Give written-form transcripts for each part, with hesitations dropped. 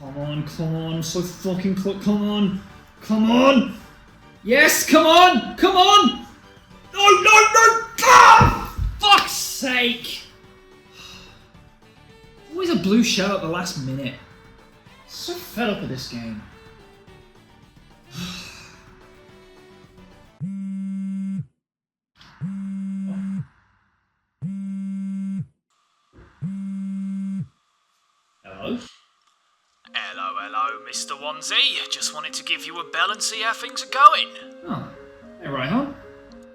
Come on, so fucking come on! Yes, come on! No! Ah! Fuck's sake! Always a blue shell at the last minute. So fed up with this game. Hello? Hello, Mr. Onesie. Just wanted to give you a bell and see how things are going. Oh, hey Ryan.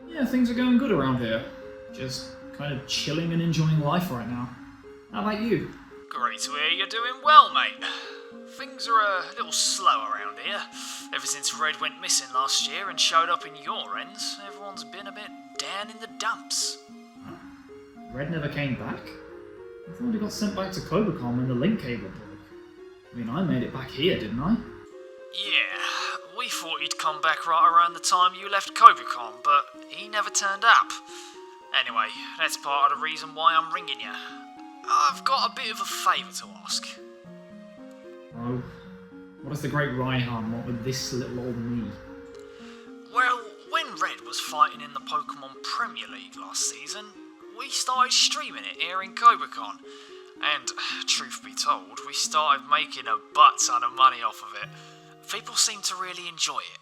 Yeah, things are going good around here. Just kind of chilling and enjoying life right now. How about you? Great to hear you're doing well, mate. Things are a little slow around here. Ever since Red went missing last year and showed up in your ends, everyone's been a bit down in the dumps. Huh? Red never came back? I thought he got sent back to Cobacom when the link cable broke. I mean, I made it back here, didn't I? Yeah, we thought he'd come back right around the time you left Corviknight, but he never turned up. Anyway, that's part of the reason why I'm ringing you. I've got a bit of a favour to ask. Oh, what does the great Raihan want with this little old me? Well, when Red was fighting in the Pokemon Premier League last season, we started streaming it here in Corviknight. And, truth be told, we started making a butt ton of money off of it. People seem to really enjoy it.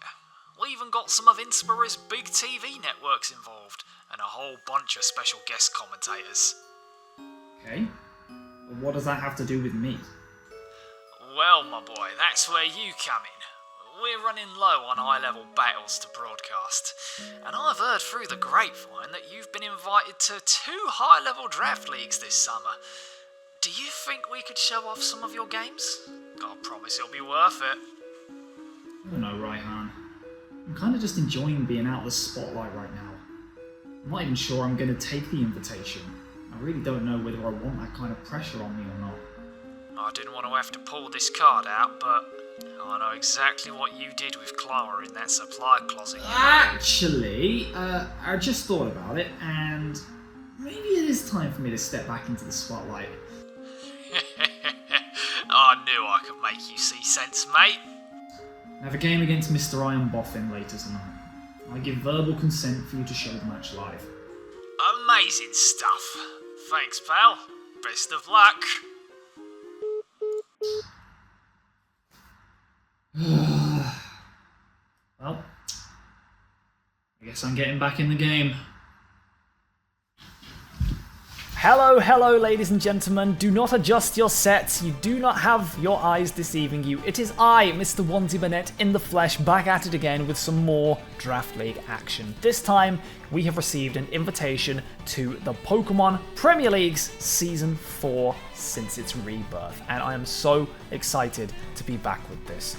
We even got some of Inspira's big TV networks involved, and a whole bunch of special guest commentators. Okay, but what does that have to do with me? Well, my boy, that's where you come in. We're running low on high-level battles to broadcast, and I've heard through the grapevine that you've been invited to 2 high-level draft leagues this summer. Do you think we could show off some of your games? I promise it'll be worth it. I don't know, Raihan. I'm kind of just enjoying being out of the spotlight right now. I'm not even sure I'm going to take the invitation. I really don't know whether I want that kind of pressure on me or not. I didn't want to have to pull this card out, but I know exactly what you did with Clara in that supply closet. Actually, I just thought about it, and maybe it is time for me to step back into the spotlight. I knew I could make you see sense, mate. I have a game against Mr. Iron Boffin later tonight. I give verbal consent for you to show the match live. Amazing stuff. Thanks, pal. Best of luck. Well, I guess I'm getting back in the game. Hello, ladies and gentlemen. Do not adjust your sets. You do not have your eyes deceiving you. It is I, Mr. OnesieBanette, in the flesh, back at it again with some more Draft League action. This time, we have received an invitation to the Pokemon Premier League's Season 4 since its rebirth, and I am so excited to be back with this.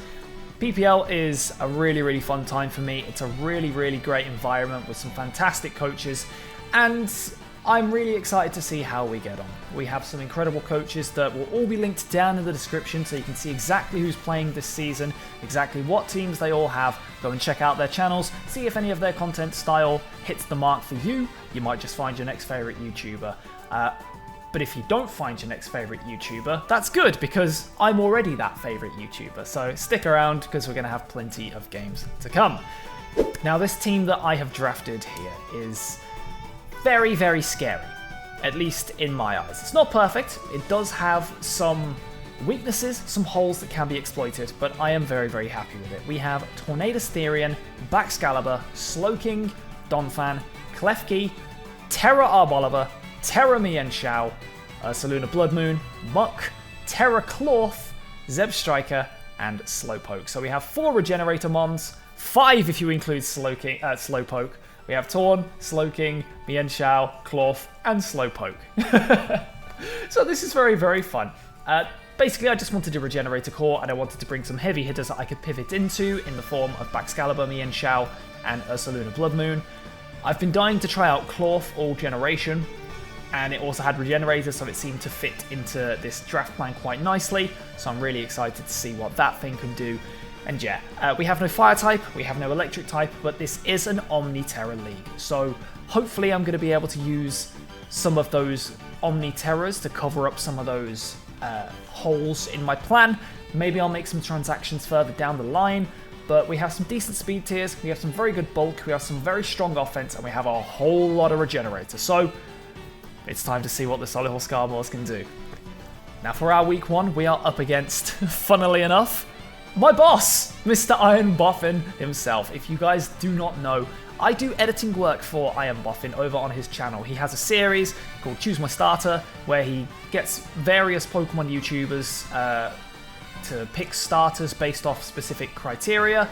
PPL is a really fun time for me. It's a really great environment with some fantastic coaches, and I'm really excited to see how we get on. We have some incredible coaches that will all be linked down in the description so you can see exactly who's playing this season, exactly what teams they all have. Go and check out their channels, see if any of their content style hits the mark for you. You might just find your next favourite YouTuber. But if you don't find your next favourite YouTuber, that's good because I'm already that favourite YouTuber. So stick around because we're going to have plenty of games to come. Now this team that I have drafted here is very scary, at least in my eyes. It's not perfect, it does have some weaknesses, some holes that can be exploited, but I am very happy with it. We have Tornadus Therian, Baxcalibur, Slowking, Donphan, Klefki, Terra Arboliver, Terra Mienshao, Saluna Bloodmoon, Muck, Terra Cloth, Zebstrika, and Slowpoke. So we have 4 Regenerator Mons, 5 if you include Slowpoke. We have Torn, Slowking, Mienshao, Cloth, and Slowpoke. So this is very fun. Basically, I just wanted to regenerate a core, and I wanted to bring some heavy hitters that I could pivot into in the form of Baxcalibur, Mienshao, and Ursaluna Bloodmoon. I've been dying to try out Cloth all generation, and it also had Regenerator, so it seemed to fit into this draft plan quite nicely, so I'm really excited to see what that thing can do. And yeah, we have no Fire type, we have no Electric type, but this is an Omni-Terra League, so hopefully I'm going to be able to use some of those Omni-Terras to cover up some of those holes in my plan. Maybe I'll make some transactions further down the line, but we have some decent speed tiers, we have some very good bulk, we have some very strong offense, and we have a whole lot of regenerator. So it's time to see what the Solihull Scarmores can do. Now for our week 1, we are up against, funnily enough, my boss, Mr. Iron Boffin himself. If you guys do not know, I do editing work for Iron Boffin over on his channel. He has a series called Choose My Starter, where he gets various Pokemon YouTubers to pick starters based off specific criteria,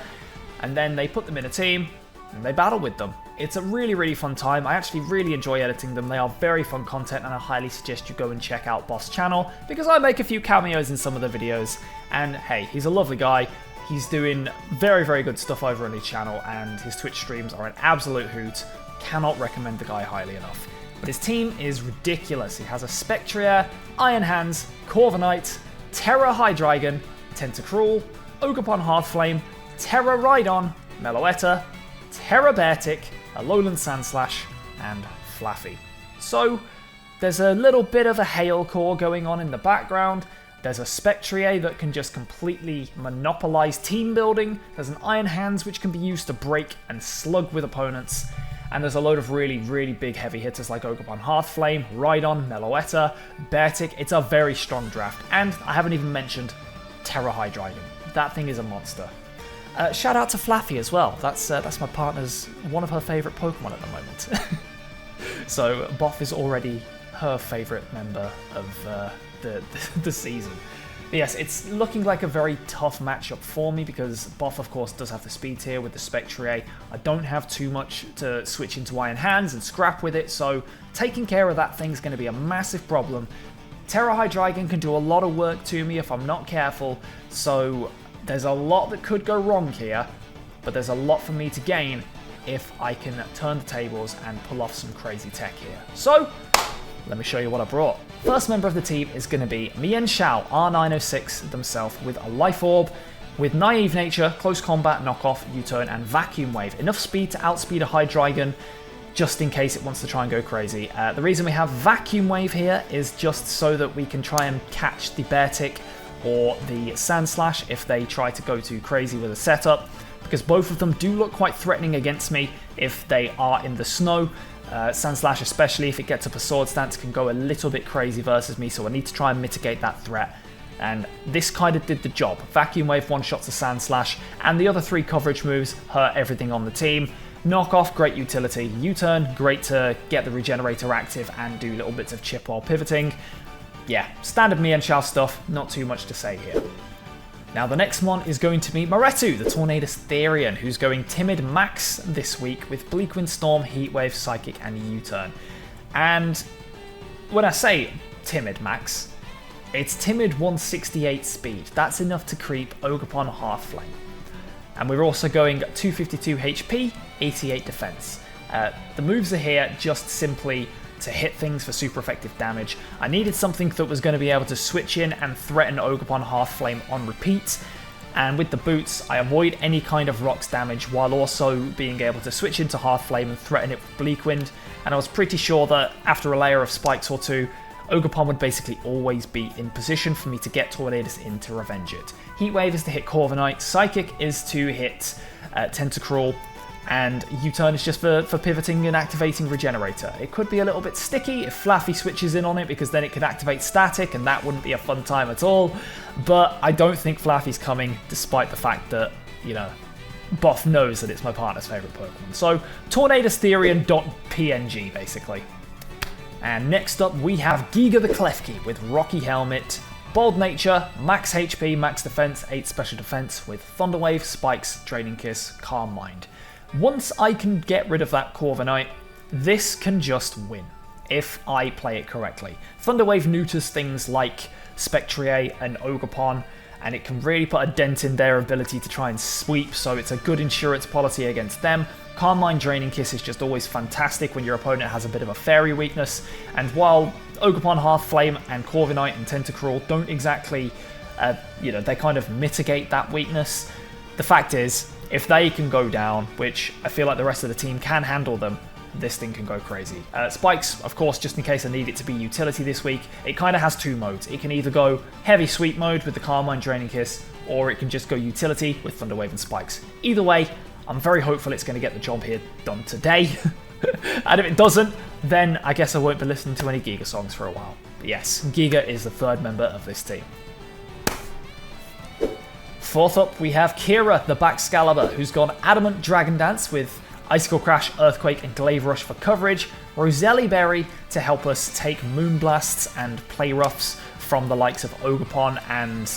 and then they put them in a team and they battle with them. It's a really, really fun time. I actually really enjoy editing them. They are very fun content, and I highly suggest you go and check out Boss' channel, because I make a few cameos in some of the videos, and hey, he's a lovely guy. He's doing very, very good stuff over on his channel, and his Twitch streams are an absolute hoot. Cannot recommend the guy highly enough. But his team is ridiculous. He has a Spectrier, Iron Hands, Corviknight, Terra Hydreigon, Tentacruel, Ogerpon Hearthflame, Terra Rhydon, Meloetta, Terra Beartic, Alolan Sandslash, and Flaffy. So there's a little bit of a Hail Core going on in the background. There's a Spectrier that can just completely monopolize team building. There's an Iron Hands which can be used to break and slug with opponents. And there's a load of really, really big heavy hitters like Ogerpon Hearthflame, Rhydon, Meloetta, Beartic. It's a very strong draft. And I haven't even mentioned Terra Hydreigon. That thing is a monster. Shout out to Flaffy as well. That's my partner's, one of her favourite Pokemon at the moment. So Boff is already her favourite member of the season. But yes, it's looking like a very tough matchup for me, because Boff, of course, does have the speed tier with the Spectrier. I don't have too much to switch into Iron Hands and scrap with it, so taking care of that thing's going to be a massive problem. Terra Hydreigon can do a lot of work to me if I'm not careful, so there's a lot that could go wrong here, but there's a lot for me to gain if I can turn the tables and pull off some crazy tech here. So let me show you what I brought. First member of the team is going to be Mienshao, R906 themselves, with a Life Orb, with Naive Nature, Close Combat, Knockoff, U-Turn, and Vacuum Wave. Enough speed to outspeed a Hydreigon, just in case it wants to try and go crazy. The reason we have Vacuum Wave here is just so that we can try and catch the Beartic or the Sandslash if they try to go too crazy with a setup, because both of them do look quite threatening against me if they are in the snow. Sandslash, especially if it gets up a sword stance, can go a little bit crazy versus me, so I need to try and mitigate that threat. And this kind of did the job. Vacuum Wave one-shots the Sandslash, and the other 3 coverage moves hurt everything on the team. Knockoff, great utility. U-Turn, great to get the Regenerator active and do little bits of chip while pivoting. Yeah, standard Mienshao stuff, not too much to say here. Now the next one is going to be Moretu, the Tornadus Therian, who's going Timid Max this week with Bleakwind Storm, Heatwave, Psychic, and U-Turn. And when I say Timid Max, it's Timid 168 speed. That's enough to creep Ogerpon Hearthflame. And we're also going 252 HP, 88 defense. The moves are here just simply to hit things for super effective damage. I needed something that was going to be able to switch in and threaten Ogerpon Hearthflame on repeat, and with the boots I avoid any kind of rocks damage while also being able to switch into Hearthflame and threaten it with Bleakwind, and I was pretty sure that after a layer of spikes or two, Ogerpon would basically always be in position for me to get Tornadus in to revenge it. Heatwave is to hit Corviknight, Psychic is to hit Tentacruel, and U-Turn is just for pivoting and activating Regenerator. It could be a little bit sticky if Flaffy switches in on it, because then it could activate Static, and that wouldn't be a fun time at all. But I don't think Flaffy's coming, despite the fact that, you know, Boff knows that it's my partner's favourite Pokemon. So, Tornadus Therian.png, basically. And next up, we have Giga the Klefki with Rocky Helmet, Bold Nature, Max HP, Max Defense, 8 Special Defense, with Thunder Wave, Spikes, Draining Kiss, Calm Mind. Once I can get rid of that Corviknight, this can just win, if I play it correctly. Thunder Wave neuters things like Spectrier and Ogerpon, and it can really put a dent in their ability to try and sweep, so it's a good insurance policy against them. Calm Mind Draining Kiss is just always fantastic when your opponent has a bit of a fairy weakness, and while Ogerpon Hearthflame and Corviknight and Tentacruel don't exactly, they kind of mitigate that weakness, the fact is, if they can go down, which I feel like the rest of the team can handle them, this thing can go crazy. Spikes, of course, just in case I need it to be utility this week, it kind of has two modes. It can either go heavy sweep mode with the Carmine Draining Kiss, or it can just go utility with Thunderwave and Spikes. Either way, I'm very hopeful it's going to get the job here done today. And if it doesn't, then I guess I won't be listening to any Giga songs for a while. But yes, Giga is the third member of this team. Fourth up, we have Kira, the Baxcalibur, who's gone Adamant Dragon Dance with Icicle Crash, Earthquake, and Glaive Rush for coverage, Roselli Berry to help us take Moonblasts and Play Roughs from the likes of Ogerpon and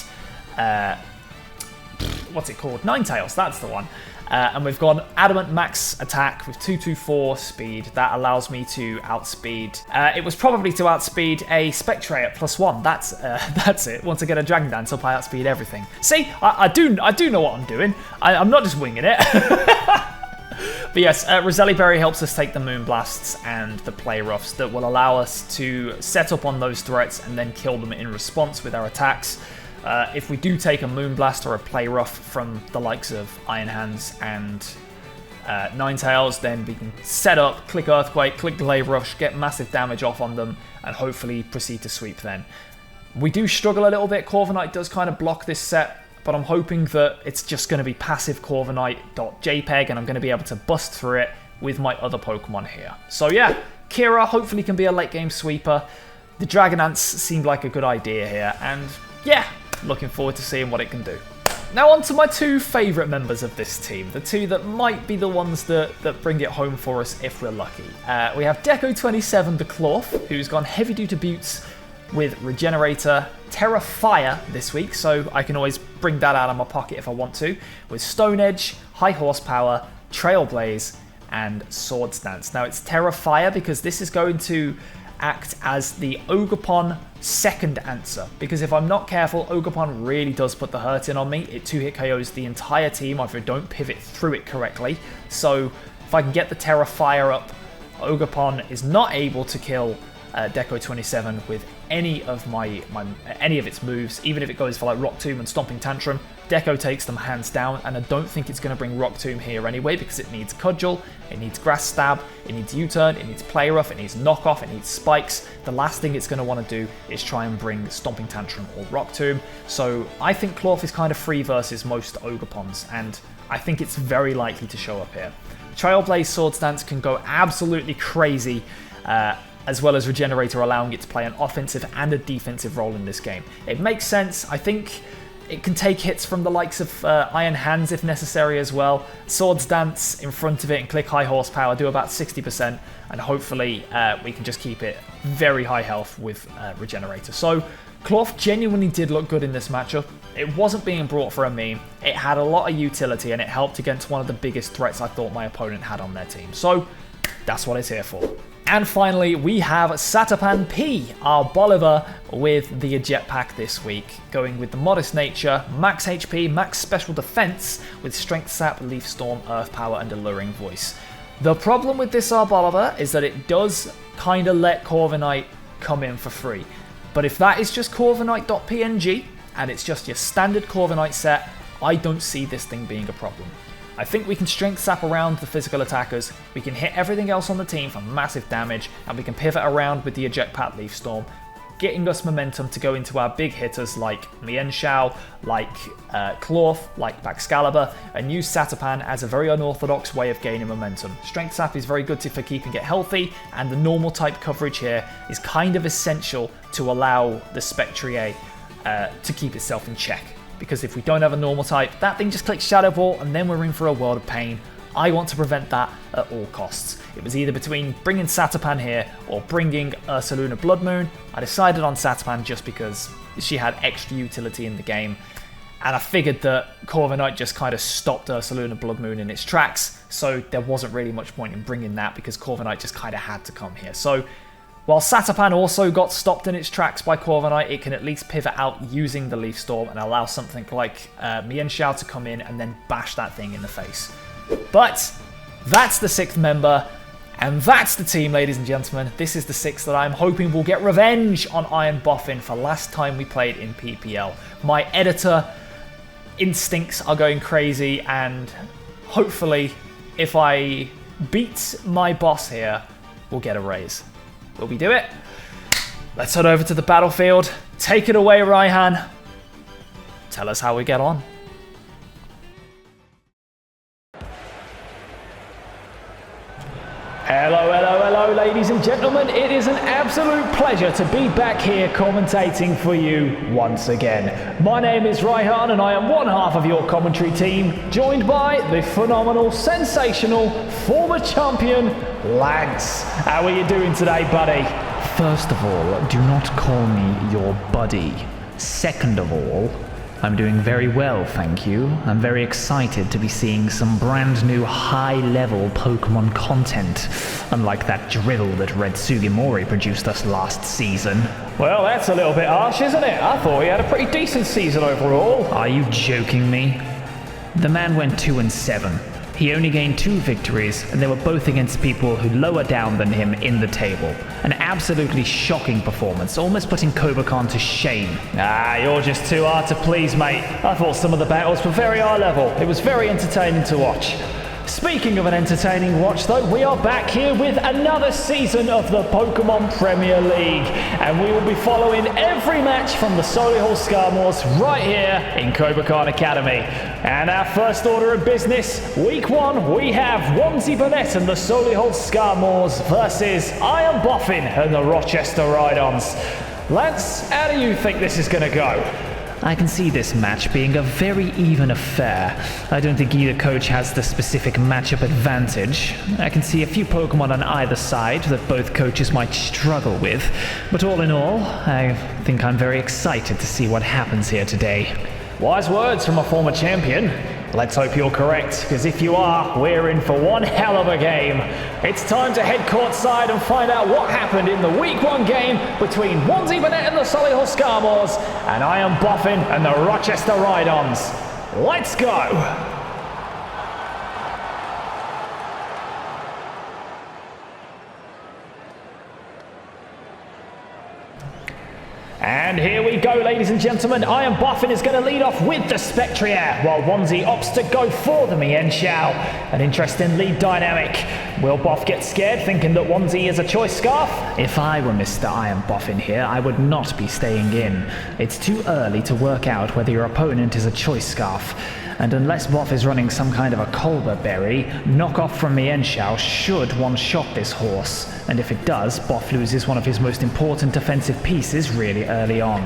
what's it called? Ninetales, that's the one. And we've got Adamant Max Attack with 224 speed. That allows me to outspeed. It was probably to outspeed a Spectre at +1. That's it. Once I get a Dragon Dance up, I outspeed everything. See, I do know what I'm doing. I'm not just winging it. But yes, Roselli Berry helps us take the Moonblasts and the Play Roughs that will allow us to set up on those threats and then kill them in response with our attacks. If we do take a Moonblast or a Play Rough from the likes of Iron Hands and Ninetales, then we can set up, click Earthquake, click Glaive Rush, get massive damage off on them, and hopefully proceed to sweep then. We do struggle a little bit. Corviknight does kind of block this set, but I'm hoping that it's just going to be passive Corviknight.jpg, and I'm going to be able to bust through it with my other Pokemon here. So yeah, Kira hopefully can be a late game sweeper. The Dragon Ants seemed like a good idea here, and yeah, looking forward to seeing what it can do. Now on to my two favourite members of this team, the two that might be the ones that bring it home for us if we're lucky. We have Deco27 the Cloth, who's gone heavy duty boots with Regenerator, Terra Fire this week, so I can always bring that out of my pocket if I want to, with Stone Edge, High Horsepower, Trailblaze, and Swords Dance. Now it's Terra Fire because this is going to act as the Ogerpon second answer, because if I'm not careful, Ogerpon really does put the hurt in on me. It 2-hit KOs the entire team if I don't pivot through it correctly. So if I can get the Terra Fire up, Ogerpon is not able to kill Deco27 with any of any of its moves, even if it goes for like Rock Tomb and Stomping Tantrum. Deco takes them hands down, and I don't think it's going to bring Rock Tomb here anyway, because it needs Cudgel, it needs Grass Stab, it needs U-Turn, it needs Play Rough, it needs Knockoff, it needs Spikes. The last thing it's going to want to do is try and bring Stomping Tantrum or Rock Tomb. So I think Cloth is kind of free versus most Ogerpons, and I think it's very likely to show up here. Trailblaze Swords Dance can go absolutely crazy, as well as Regenerator allowing it to play an offensive and a defensive role in this game. It makes sense. I think it can take hits from the likes of Iron Hands if necessary as well. Swords Dance in front of it and click High Horsepower do about 60%, and hopefully we can just keep it very high health with Regenerator. So Cloth genuinely did look good in this matchup. It wasn't being brought for a meme. It had a lot of utility, and it helped against one of the biggest threats I thought my opponent had on their team. So that's what it's here for. And finally, we have Satapan P, our Bolivar, with the Jetpack this week, going with the Modest Nature, Max HP, Max Special Defense, with Strength Sap, Leaf Storm, Earth Power, and Alluring Voice. The problem with this Bolivar is that it does kind of let Corviknight come in for free. But if that is just Corviknight.png, and it's just your standard Corviknight set, I don't see this thing being a problem. I think we can Strength Sap around the physical attackers, we can hit everything else on the team for massive damage, and we can pivot around with the Eject Pat Leaf Storm, getting us momentum to go into our big hitters like Mienshao, like Cloth, like Baxcalibur, and use Satapan as a very unorthodox way of gaining momentum. Strength Sap is very good for keeping it healthy, and the normal type coverage here is kind of essential to allow the Spectrier to keep itself in check. Because if we don't have a normal type, that thing just clicks Shadow Ball, and then we're in for a world of pain. I want to prevent that at all costs. It was either between bringing Satapan here or bringing Ursaluna Blood Moon. I decided on Satapan just because she had extra utility in the game, and I figured that Corviknight just kind of stopped Ursaluna Blood Moon in its tracks, so there wasn't really much point in bringing that because Corviknight just kind of had to come here. So while Satapan also got stopped in its tracks by Corviknight, it can at least pivot out using the Leaf Storm and allow something like Mienshao to come in and then bash that thing in the face. But that's the 6th member, and that's the team, ladies and gentlemen. This is the 6th that I'm hoping will get revenge on Iron Boffin for last time we played in PPL. My editor instincts are going crazy, and hopefully if I beats my boss here will get a raise. Will we do it? Let's head over to the battlefield. Take it away, Raihan. Tell us how we get on. Hello, ladies and gentlemen. It is an absolute pleasure to be back here commentating for you once again. My name is Raihan and I am one half of your commentary team, joined by the phenomenal, sensational, former champion, Lance. How are you doing today, buddy? First of all, do not call me your buddy. Second of all, I'm doing very well, thank you. I'm very excited to be seeing some brand new high-level Pokemon content, unlike that drivel that Red Sugimori produced us last season. Well, that's a little bit harsh, isn't it? I thought he had a pretty decent season overall. Are you joking me? The man went 2-7. He only gained 2 victories, and they were both against people who lower down than him in the table. An absolutely shocking performance, almost putting Corviknight to shame. Ah, you're just too hard to please, mate. I thought some of the battles were very high level. It was very entertaining to watch. Speaking of an entertaining watch, though, we are back here with another season of the Pokemon Premier League, and we will be following every match from the Solihull Skarmoors right here in Corviknight Academy. And our first order of business, week 1, we have OnesieBanette and the Solihull Skarmoors versus Iron Boffin and the Rochester Rhydons. Lance, how do you think this is going to go? I can see this match being a very even affair. I don't think either coach has the specific matchup advantage. I can see a few Pokemon on either side that both coaches might struggle with. But all in all, I think I'm very excited to see what happens here today. Wise words from a former champion. Let's hope you're correct, because if you are, we're in for one hell of a game. It's time to head courtside and find out what happened in the week 1 game between OnesieBanette and the Solihull Skarmoors and Iron Boffin and the Rochester Rhydons. Let's go! And here we go, ladies and gentlemen. Iron Boffin is going to lead off with the Spectrier, while Onesie opts to go for the Mienshao. An interesting lead dynamic. Will Boff get scared, thinking that Onesie is a choice scarf? If I were Mr. Iron Boffin here, I would not be staying in. It's too early to work out whether your opponent is a choice scarf. And unless Boff is running some kind of a Colbur Berry, knockoff from Mienshao should one-shot this horse. And if it does, Boff loses one of his most important defensive pieces really early on.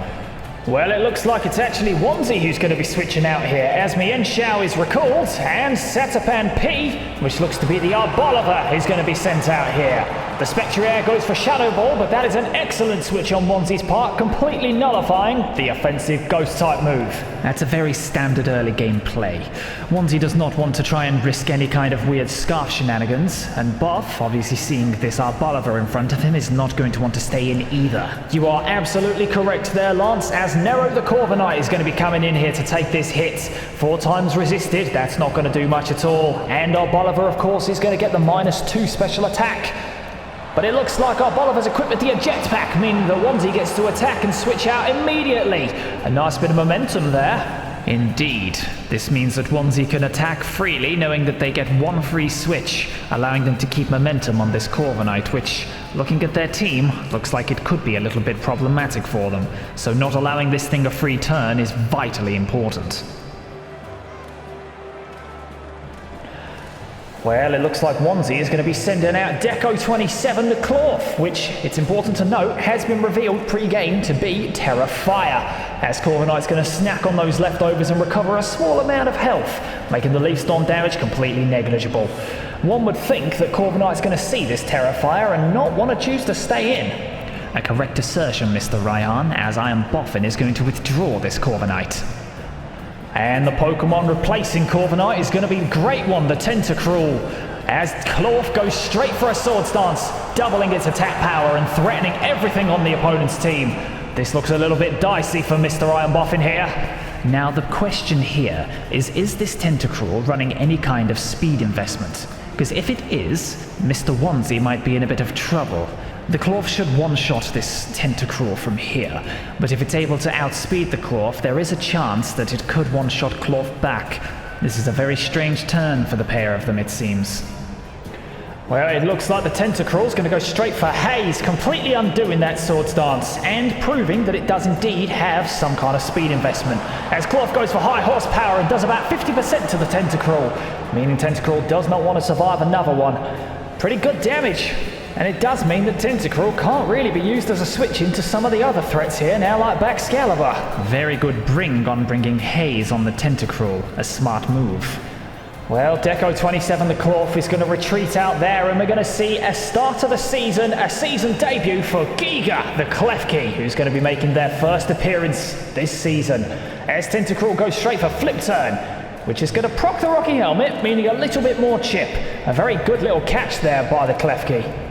Well, it looks like it's actually Onesie who's going to be switching out here, as Mienshao is recalled, and Satapan P, which looks to be the Arboliver, is going to be sent out here. The Spectrier goes for Shadow Ball, but that is an excellent switch on Onesie's part, completely nullifying the offensive Ghost-type move. That's a very standard early game play. Onesie does not want to try and risk any kind of weird scarf shenanigans, and Boff, obviously seeing this Arboliver in front of him, is not going to want to stay in either. You are absolutely correct there, Lance, as Nero the Corviknight is going to be coming in here to take this hit. 4 times resisted, that's not going to do much at all. And Arboliver, of course, is going to get the -2 special attack. But it looks like Arboliver's equipped with the eject pack, meaning that Onesie gets to attack and switch out immediately. A nice bit of momentum there. Indeed. This means that Onesie can attack freely, knowing that they get 1 free switch, allowing them to keep momentum on this Corviknight, which, looking at their team, looks like it could be a little bit problematic for them. So not allowing this thing a free turn is vitally important. Well, it looks like Onesie is going to be sending out Deco 27 to Clorf, which, it's important to note, has been revealed pre-game to be Terra Fire, as Corviknight's going to snack on those leftovers and recover a small amount of health, making the Leaf Storm damage completely negligible. One would think that Corviknight's going to see this Terra Fire and not want to choose to stay in. A correct assertion, Mr. Raihan, as Iron Boffin is going to withdraw this Corviknight. And the Pokemon replacing Corviknight is going to be a great one, the Tentacruel, as Clorf goes straight for a Swords Dance, doubling its attack power and threatening everything on the opponent's team. This looks a little bit dicey for Mr. Iron Boffin here. Now the question here is this Tentacruel running any kind of speed investment? Because if it is, Mr. Onesie might be in a bit of trouble. The Clorf should one-shot this Tentacruel from here, but if it's able to outspeed the Clorf, there is a chance that it could one-shot Clorf back. This is a very strange turn for the pair of them, it seems. Well, it looks like the Tentacruel's going to go straight for Haze, completely undoing that Swords Dance and proving that it does indeed have some kind of speed investment. As Cloth goes for high horsepower and does about 50% to the Tentacruel, meaning Tentacruel does not want to survive another one. Pretty good damage. And it does mean that Tentacruel can't really be used as a switch into some of the other threats here now, like Baxcalibur. Very good bring on bringing Haze on the Tentacruel. A smart move. Well, Deco 27, the Cloth, is going to retreat out there, and we're going to see a start of the season, a season debut for Giga, the Klefki, who's going to be making their first appearance this season. As Tentacruel goes straight for Flip Turn, which is going to proc the Rocky Helmet, meaning a little bit more chip. A very good little catch there by the Klefki.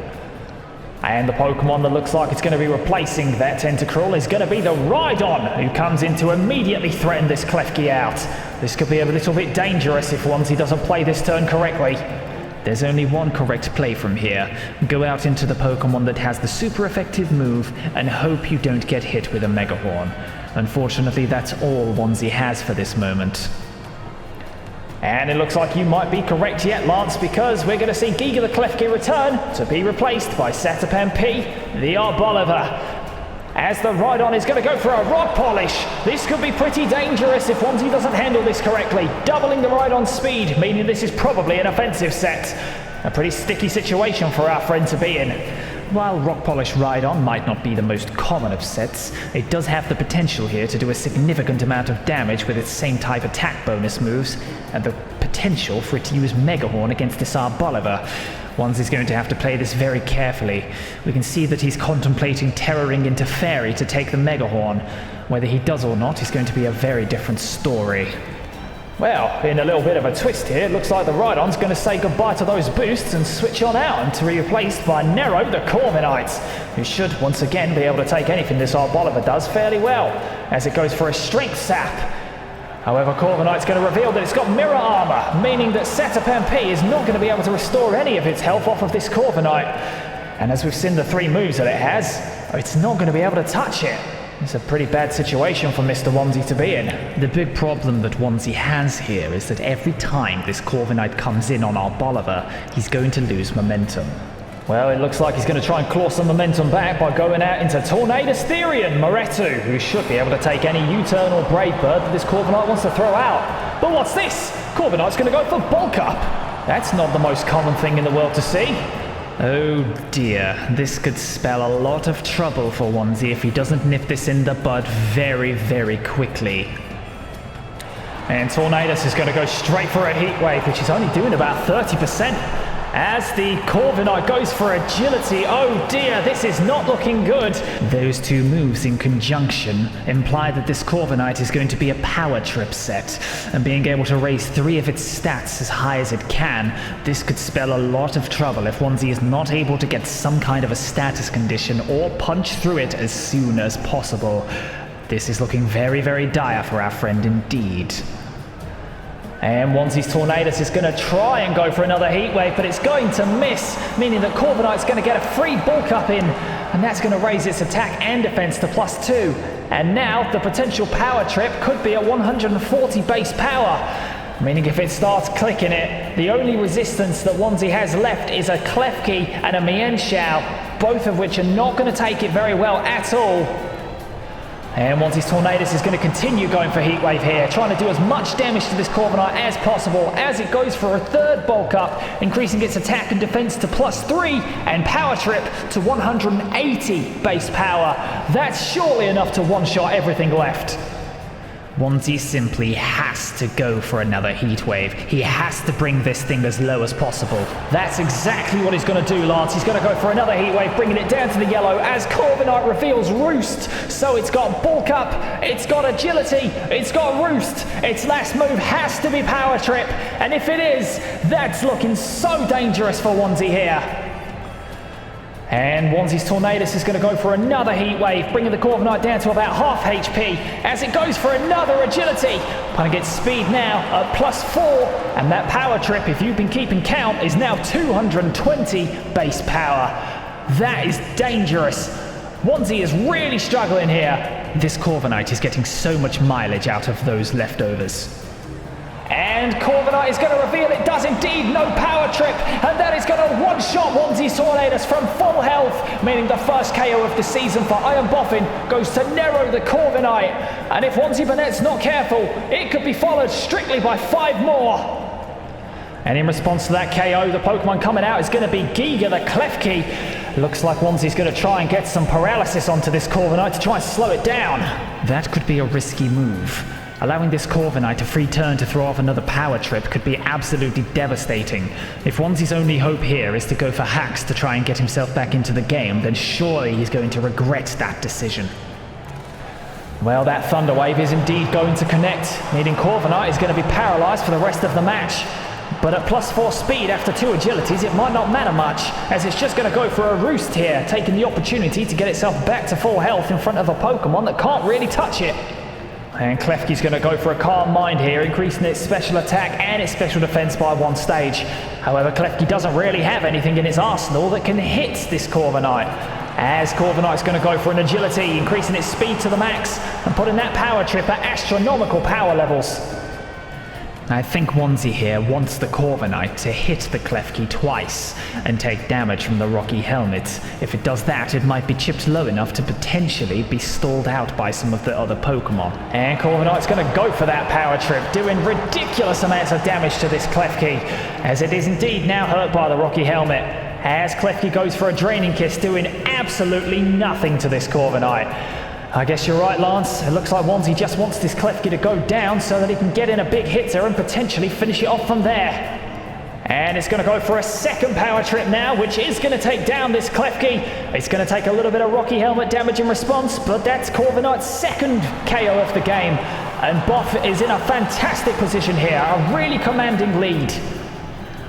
And the Pokemon that looks like it's going to be replacing that Tentacruel is going to be the Rhydon, who comes in to immediately threaten this Klefki out. This could be a little bit dangerous if Onesie doesn't play this turn correctly. There's only one correct play from here. Go out into the Pokemon that has the super effective move and hope you don't get hit with a Megahorn. Unfortunately, that's all Onesie has for this moment. And it looks like you might be correct yet, Lance, because we're going to see Giga the Klefki return to be replaced by Satapan P, the Arboliver. As the Rhydon is going to go for a Rock Polish. This could be pretty dangerous if Onesie doesn't handle this correctly. Doubling the Rhydon's speed, meaning this is probably an offensive set. A pretty sticky situation for our friend to be in. While Rock Polish Rhydon might not be the most common of sets, it does have the potential here to do a significant amount of damage with its same type attack bonus moves, and the potential for it to use Megahorn against this Arboliver. Onesie's going to have to play this very carefully. We can see that he's contemplating Terroring into Fairy to take the Megahorn. Whether he does or not is going to be a very different story. Well, in a little bit of a twist here, it looks like the Rhydon's going to say goodbye to those boosts and switch on out and to be replaced by Nero the Corviknight, who should once again be able to take anything this Arboliver does fairly well, as it goes for a Strength Sap. However, Corviknight's going to reveal that it's got Mirror Armor, meaning that Satapan P is not going to be able to restore any of its health off of this Corviknight. And as we've seen the 3 moves that it has, it's not going to be able to touch it. It's a pretty bad situation for Mr. Onesie to be in. The big problem that Onesie has here is that every time this Corviknight comes in on Arboliver, he's going to lose momentum. Well, it looks like he's going to try and claw some momentum back by going out into Tornadus Therian Moretu, who should be able to take any U-turn or Brave Bird that this Corviknight wants to throw out. But what's this? Corviknight's going to go for Bulk Up. That's not the most common thing in the world to see. Oh dear, this could spell a lot of trouble for Onesie if he doesn't nip this in the bud very, very quickly. And Tornadus is going to go straight for a Heat Wave, which is only doing about 30%. As the Corviknight goes for Agility, oh dear, this is not looking good. Those 2 moves in conjunction imply that this Corviknight is going to be a Power Trip set, and being able to raise 3 of its stats as high as it can, this could spell a lot of trouble if Onesie is not able to get some kind of a status condition or punch through it as soon as possible. This is looking very, very dire for our friend indeed. And Onesie's Tornadus is going to try and go for another Heat Wave, but it's going to miss, meaning that Corviknight's going to get a free Bulk Up in, and that's going to raise its attack and defense to +2. And now the potential Power Trip could be a 140 base power, meaning if it starts clicking it, the only resistance that Onesie has left is a Klefki and a Mienshao, both of which are not going to take it very well at all. And Onesie's Tornadus is going to continue going for Heat Wave here, trying to do as much damage to this Corviknight as possible as it goes for a 3rd Bulk Up, increasing its attack and defense to +3 and Power Trip to 180 base power. That's surely enough to one-shot everything left. Onesie simply has to go for another Heat Wave. He has to bring this thing as low as possible. That's exactly what he's going to do, Lance. He's going to go for another Heat Wave, bringing it down to the yellow as Corviknight reveals Roost. So it's got Bulk Up, it's got Agility, it's got Roost. Its last move has to be Power Trip, and if it is, that's looking so dangerous for Onesie here. And Onesie's Tornadus is going to go for another Heat Wave, bringing the Corviknight down to about half HP as it goes for another Agility. Going to get speed now at +4, and that Power Trip, if you've been keeping count, is now 220 base power. That is dangerous. Onesie is really struggling here. This Corviknight is getting so much mileage out of those leftovers. And And Corviknight is going to reveal it does indeed no power trip, and that is going to one-shot Onesie Tornadoes from full health, meaning the first KO of the season for Iron Boffin goes to Nero the Corviknight. And if OnesieBanette's not careful, it could be followed strictly by 5 more. And in response to that KO, the Pokemon coming out is going to be Giga the Klefki. Looks like Onesie's going to try and get some paralysis onto this Corviknight to try and slow it down. That could be a risky move. Allowing this Corviknight a free turn to throw off another power trip could be absolutely devastating. If Onesie's only hope here is to go for hacks to try and get himself back into the game, then surely he's going to regret that decision. Well, that Thunder Wave is indeed going to connect, meaning Corviknight is going to be paralyzed for the rest of the match. But at +4 speed after 2 agilities, it might not matter much, as it's just going to go for a roost here, taking the opportunity to get itself back to full health in front of a Pokemon that can't really touch it. And Klefki's going to go for a Calm Mind here, increasing its special attack and its special defense by 1 stage. However, Klefki doesn't really have anything in its arsenal that can hit this Corviknight, as Corviknight's going to go for an agility, increasing its speed to the max and putting that power trip at astronomical power levels. I think Onesie here wants the Corviknight to hit the Klefki twice and take damage from the Rocky Helmet. If it does that, it might be chipped low enough to potentially be stalled out by some of the other Pokemon. And Corviknight's going to go for that power trip, doing ridiculous amounts of damage to this Klefki, as it is indeed now hurt by the Rocky Helmet. As Klefki goes for a Draining Kiss, doing absolutely nothing to this Corviknight. I guess you're right, Lance. It looks like Onesie just wants this Klefki to go down so that he can get in a big hitter and potentially finish it off from there. And it's going to go for a second power trip now, which is going to take down this Klefki. It's going to take a little bit of Rocky Helmet damage in response, but that's Corviknight's second KO of the game. And Boff is in a fantastic position here, a really commanding lead.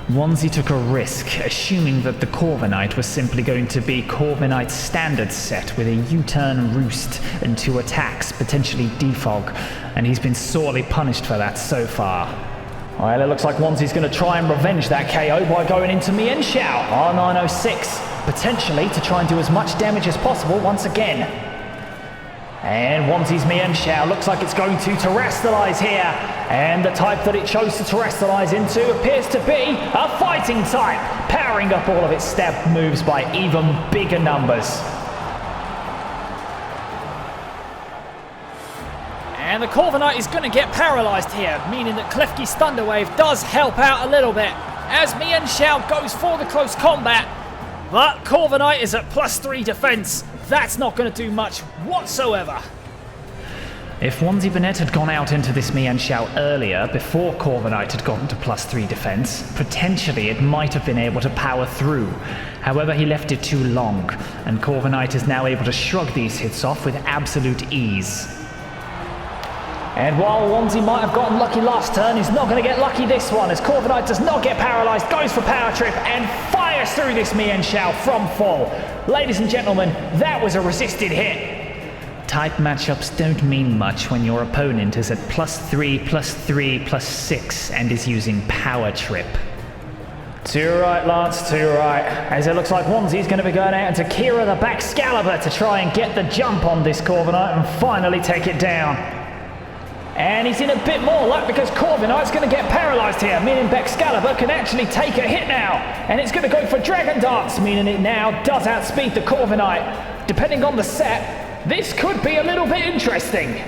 Onesie took a risk, assuming that the Corviknight was simply going to be Corviknight's standard set with a U-turn roost and 2 attacks, potentially defog, and he's been sorely punished for that so far. Well, it looks like Onesie's going to try and revenge that KO by going into Mienshao, R906, potentially to try and do as much damage as possible once again. And Onesie's Mienshao looks like it's going to Terrestrialize here. And the type that it chose to Terrestrialize into appears to be a fighting type, powering up all of its step moves by even bigger numbers. And the Corviknight is going to get paralyzed here, meaning that Klefki's Thunder Wave does help out a little bit, as Mienshao goes for the close combat. But Corviknight is at +3 defense. That's not going to do much whatsoever. If OnesieBanette had gone out into this Mienshao earlier, before Corviknight had gotten to +3 defense, potentially it might have been able to power through. However, he left it too long, and Corviknight is now able to shrug these hits off with absolute ease. And while Onesie might have gotten lucky last turn, he's not going to get lucky this one, as Corviknight does not get paralyzed, goes for power trip, and fires through this Mienshao from full. Ladies and gentlemen, that was a resisted hit. Type matchups don't mean much when your opponent is at +3, +3, +6 and is using power trip. Too right, Lance, too right. As it looks like Onesie's going to be going out into Kira the Baxcalibur to try and get the jump on this Corviknight and finally take it down. And he's in a bit more luck because Corviknight's going to get paralyzed here, meaning Baxcalibur can actually take a hit now. And it's going to go for Dragon Dance, meaning it now does outspeed the Corviknight. Depending on the set, this could be a little bit interesting.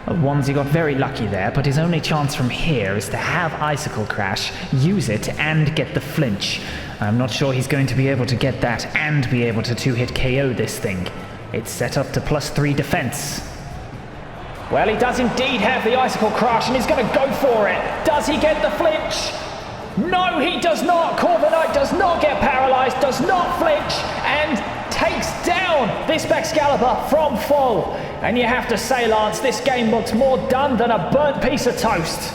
Onesie got very lucky there, but his only chance from here is to have Icicle Crash, use it, and get the flinch. I'm not sure he's going to be able to get that and be able to 2-hit KO this thing. It's set up to +3 defense. Well, he does indeed have the Icicle Crush, and he's going to go for it. Does he get the flinch? No, he does not. Corviknight does not get paralyzed, does not flinch, and takes down this Baxcalibur from full. And you have to say, Lance, this game looks more done than a burnt piece of toast.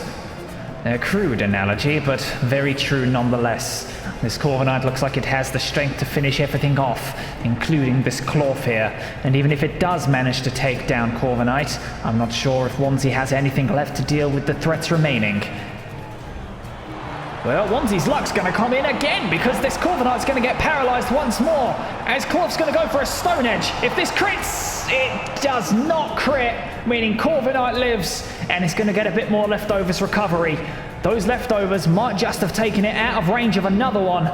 A crude analogy, but very true nonetheless. This Corviknight looks like it has the strength to finish everything off, including this Clawfear. And even if it does manage to take down Corviknight, I'm not sure if Onesie has anything left to deal with the threats remaining. Well, Onesie's luck's going to come in again because this Corviknight's going to get paralyzed once more. As Corv's going to go for a Stone Edge. If this crits, it does not crit, meaning Corviknight lives and it's going to get a bit more leftovers recovery. Those leftovers might just have taken it out of range of another one.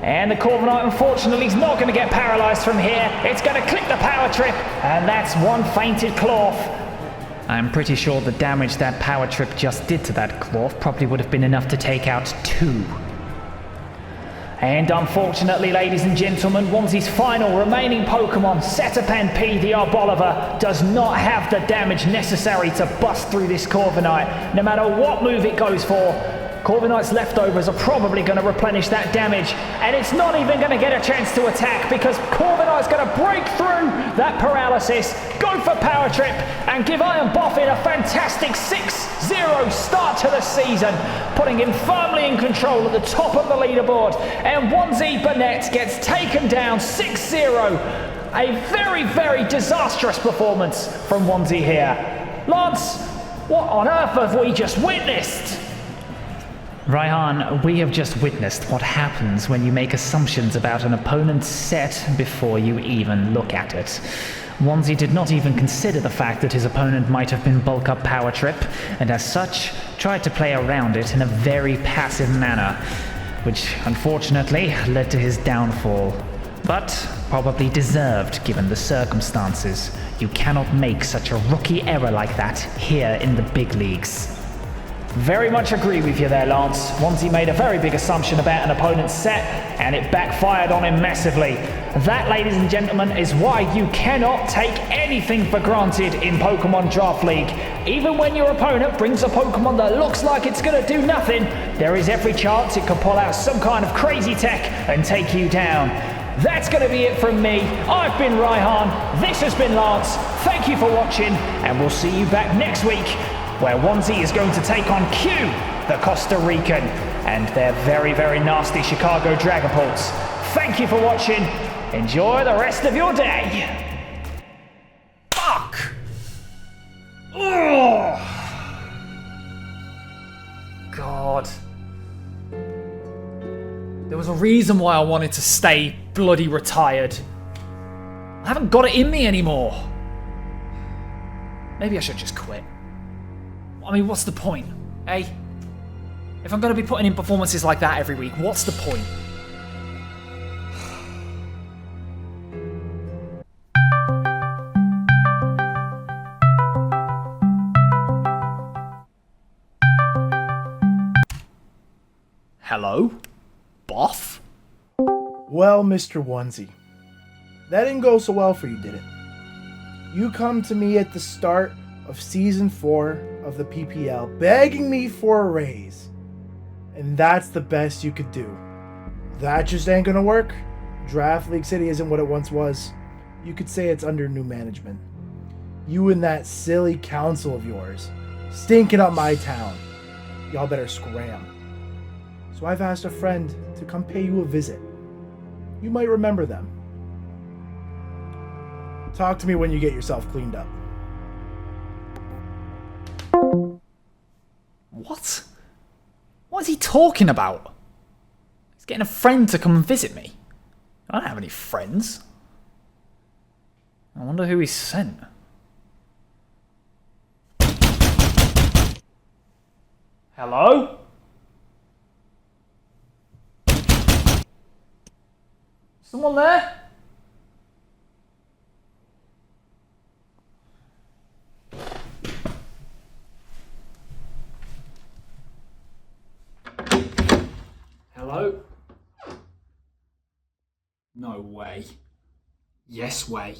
And the Corviknight, unfortunately, is not going to get paralyzed from here. It's going to click the power trip, and that's one fainted cloth. I'm pretty sure the damage that power trip just did to that cloth probably would have been enough to take out 2. And unfortunately, ladies and gentlemen, Onesie's final remaining Pokemon, Cetapen P, the Arboliver, does not have the damage necessary to bust through this Corviknight. No matter what move it goes for, Corviknight's leftovers are probably going to replenish that damage, and it's not even going to get a chance to attack because Corviknight's going to break through that paralysis, go for Power Trip, and give Iron Boffin a fantastic 6-0 start to the season, putting him firmly in control at the top of the leaderboard. And OnesieBanette gets taken down 6-0. A very, very disastrous performance from Onesie here. Lance, what on earth have we just witnessed? Raihan, we have just witnessed what happens when you make assumptions about an opponent's set before you even look at it. Onesie did not even consider the fact that his opponent might have been bulk up Power Trip, and as such, tried to play around it in a very passive manner, which unfortunately led to his downfall. But probably deserved given the circumstances. You cannot make such a rookie error like that here in the big leagues. Very much agree with you there, Lance. Onesie made a very big assumption about an opponent's set, and it backfired on him massively. That, ladies and gentlemen, is why you cannot take anything for granted in Pokemon Draft League. Even when your opponent brings a Pokemon that looks like it's going to do nothing, there is every chance it could pull out some kind of crazy tech and take you down. That's going to be it from me. I've been Raihan, this has been Lance. Thank you for watching, and we'll see you back next week, where Onesie is going to take on Q, the Costa Rican, and their very, very nasty Chicago Dragapults. Thank you for watching. Enjoy the rest of your day. Fuck! Oh! God. There was a reason why I wanted to stay bloody retired. I haven't got it in me anymore. Maybe I should just quit. I mean, what's the point, eh? If I'm going to be putting in performances like that every week, what's the point? Hello? Boff? Well, Mr. Onesie, that didn't go so well for you, did it? You come to me at the start of Season 4 of the PPL, begging me for a raise. And that's the best you could do. That just ain't gonna work. Draft League City isn't what it once was. You could say it's under new management. You and that silly council of yours, stinking up my town. Y'all better scram. So I've asked a friend to come pay you a visit. You might remember them. Talk to me when you get yourself cleaned up. What? What is he talking about? He's getting a friend to come and visit me. I don't have any friends. I wonder who he sent. Hello? Someone there? Hello? No way. Yes way.